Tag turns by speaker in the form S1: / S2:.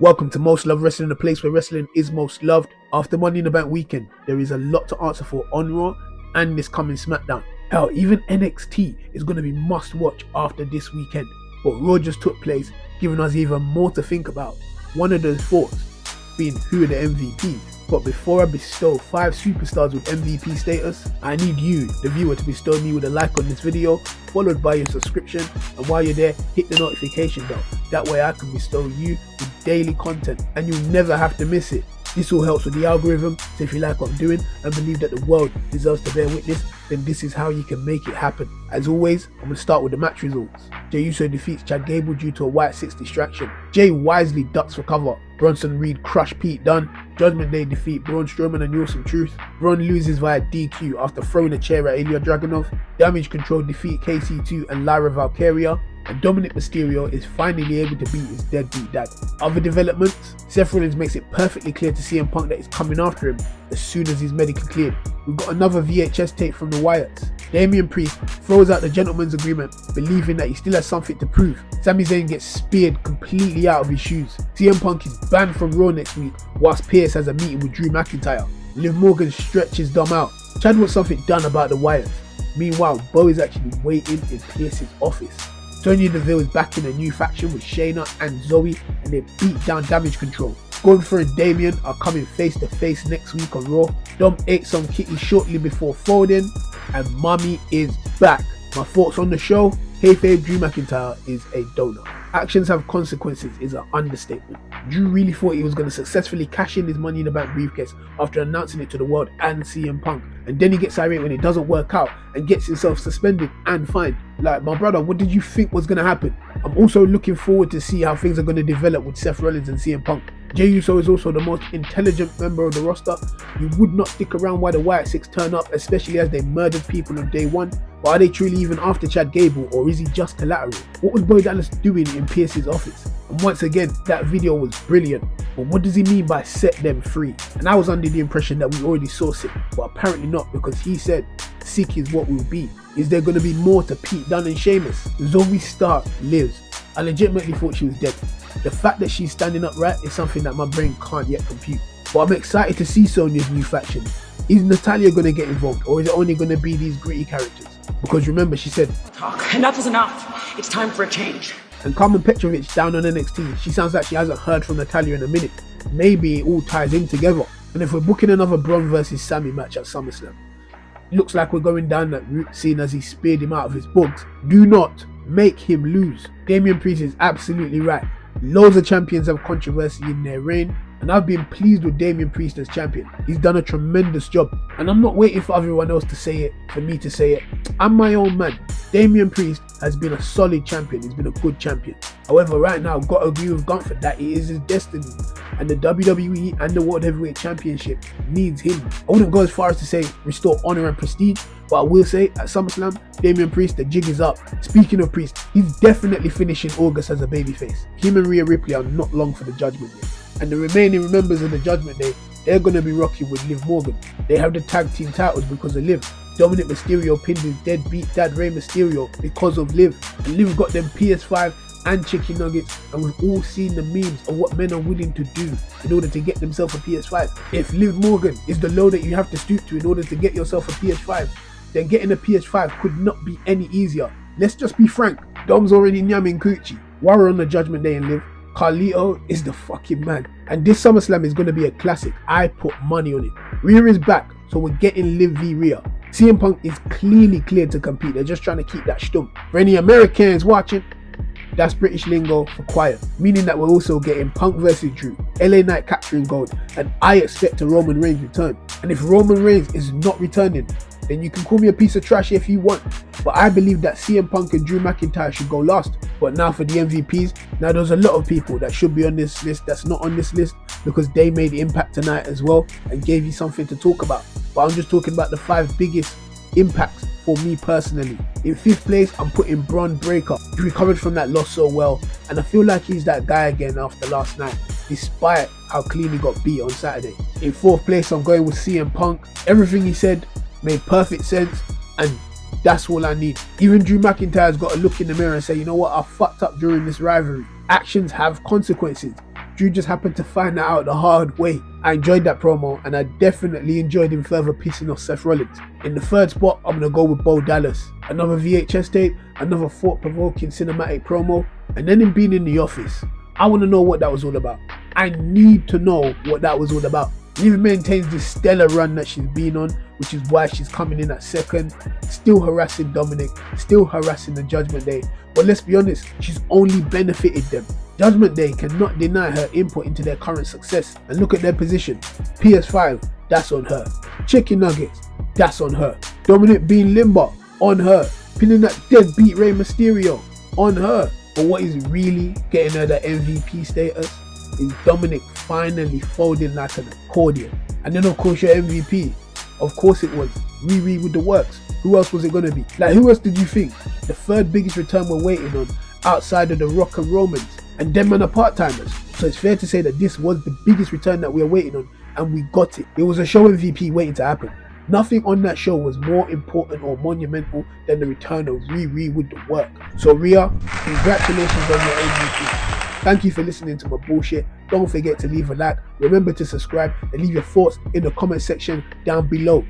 S1: Welcome to Most Loved Wrestling, the place where wrestling is most loved. After Money in the Bank weekend, there is a lot to answer for on Raw and this coming SmackDown. Hell, even NXT is going to be must watch after this weekend. But Raw just took place, giving us even more to think about. One of those thoughts being who are the MVPs. But before I bestow 5 superstars with MVP status, I need you, the viewer, to bestow me with a like on this video, followed by your subscription, and while you're there, hit the notification bell. That way I can bestow you with daily content and you'll never have to miss it. This all helps with the algorithm, so if you like what I'm doing and believe that the world deserves to bear witness, then this is how you can make it happen. As always, I'm going to start with the match results. Jey Uso defeats Chad Gable due to a White 6 distraction. Jey wisely ducks for cover. Bronson Reed crush Pete Dunne. Judgment Day defeat Braun Strowman and Awesome Truth. Braun loses via DQ after throwing a chair at Ilya Dragunov. Damage Control defeat KC2 and Lyra Valkyria. And Dominic Mysterio is finally able to beat his deadbeat dad. Other developments, Seth Rollins makes it perfectly clear to CM Punk that he's coming after him as soon as he's medically cleared. We've got another VHS tape from the Wyatts. Damian Priest throws out the gentleman's agreement, believing that he still has something to prove. Sami Zayn gets speared completely out of his shoes. CM Punk is banned from Raw next week, whilst Pierce has a meeting with Drew McIntyre. Liv Morgan stretches Dom out. Chad wants something done about the Wyatts. Meanwhile, Bo is actually waiting in Pierce's office. Sonya Deville is back in a new faction with Shayna and Zoe, and they beat down Damage Control. Gunther and Damien are coming face to face next week on Raw. Dom ate some kitty shortly before folding, and Mummy is back. My thoughts on the show: kayfabe Drew McIntyre is a donor. Actions have consequences is an understatement. Drew really thought he was going to successfully cash in his Money in the Bank briefcase after announcing it to the world and CM Punk, and then he gets irate when it doesn't work out and gets himself suspended and fined. Like, my brother, what did you think was going to happen? I'm also looking forward to see how things are going to develop with Seth Rollins and CM Punk. Jey Uso is also the most intelligent member of the roster. You would not stick around while the White 6 turn up, especially as they murdered people on day one. But are they truly even after Chad Gable, or is he just collateral? What was Bo Dallas doing in Pierce's office? And once again, that video was brilliant. But what does he mean by set them free? And I was under the impression that we already saw Sick, but apparently not, because he said Sick is what we'll be. Is there going to be more to Pete Dunne and Sheamus? Zoe Stark lives. I legitimately thought she was dead. The fact that she's standing upright is something that my brain can't yet compute. But I'm excited to see Sonya's new faction. Is Natalya going to get involved, or is it only going to be these gritty characters? Because remember, she said,
S2: "Talk. Enough is enough. It's time for a change."
S1: And Carmen Petrovic down on NXT, she sounds like she hasn't heard from Natalya in a minute. Maybe it all ties in together. And if we're booking another Braun versus Sami match at SummerSlam, looks like we're going down that route, seeing as he speared him out of his bugs. Do not make him lose. Damian Priest is absolutely right. Loads of champions have controversy in their reign, and I've been pleased with Damian Priest as champion. He's done a tremendous job, and I'm not waiting for everyone else to say it, for me to say it. I'm my own man. Damian Priest has been a solid champion. He's been a good champion. However, right now, I've got to agree with Gunther that it is his destiny, and the WWE and the World Heavyweight Championship needs him. I wouldn't go as far as to say restore honor and prestige, but I will say at SummerSlam, Damian Priest, the jig is up. Speaking of Priest, he's definitely finishing August as a babyface. Him and Rhea Ripley are not long for the Judgment Day, and the remaining members of the Judgment Day, they're going to be rocking with Liv Morgan. They have the tag team titles because of Liv. Dominic Mysterio pinned his deadbeat dad Rey Mysterio because of Liv, and Liv got them PS5 and chicken nuggets, and we've all seen the memes of what men are willing to do in order to get themselves a PS5. If Liv Morgan is the low that you have to stoop to in order to get yourself a PS5, then getting a PS5 could not be any easier. Let's just be frank, Dom's already nyamming coochie. While we're on the Judgment Day and Liv, Carlito is the fucking man. And this SummerSlam is going to be a classic. I put money on it. Rhea is back, so we're getting Liv v Rhea. CM Punk is clearly cleared to compete. They're just trying to keep that stump. For any Americans watching, that's British lingo for quiet, meaning that we're also getting Punk versus Drew, LA Knight capturing gold, and I expect a Roman Reigns return. And if Roman Reigns is not returning, then you can call me a piece of trash if you want, but I believe that CM Punk and Drew McIntyre should go last. But now for the MVPs, now there's a lot of people that should be on this list that's not on this list, because they made impact tonight as well and gave you something to talk about. But I'm just talking about the 5 biggest impacts for me personally. In 5th place, I'm putting Braun Breaker. He recovered from that loss so well, and I feel like he's that guy again after last night, despite how clean he got beat on Saturday. In 4th place, I'm going with CM Punk. Everything he said made perfect sense, and that's all I need. Even Drew McIntyre's got to look in the mirror and say, you know what, I fucked up during this rivalry. Actions have consequences. Drew just happened to find that out the hard way. I enjoyed that promo, and I definitely enjoyed him further pissing off Seth Rollins. In the third spot, I'm going to go with Bo Dallas. Another VHS tape, another thought-provoking cinematic promo, and then him being in the office. I want to know what that was all about. I need to know what that was all about. Liv maintains this stellar run that she's been on, which is why she's coming in at second, still harassing Dominic, still harassing the Judgment Day. But let's be honest, she's only benefited them. Judgment Day cannot deny her input into their current success, and look at their position. PS5, that's on her. Chicken Nuggets, that's on her. Dominic being limber, on her. Pinning that deadbeat Rey Mysterio, on her. But what is really getting her the MVP status is Dominic finally folding like an accordion. And then of course your MVP, of course it was Riri with the works. Who else was it going to be? Like, who else did you think? The third biggest return we're waiting on outside of the Rock and Romans, and them and the part-timers. So it's fair to say that this was the biggest return that we were waiting on, and we got it. It was a show MVP waiting to happen. Nothing on that show was more important or monumental than the return of Riri with the work. So Rhea, congratulations on your MVP. Thank you for listening to my bullshit. Don't forget to leave a like, remember to subscribe, and leave your thoughts in the comment section down below.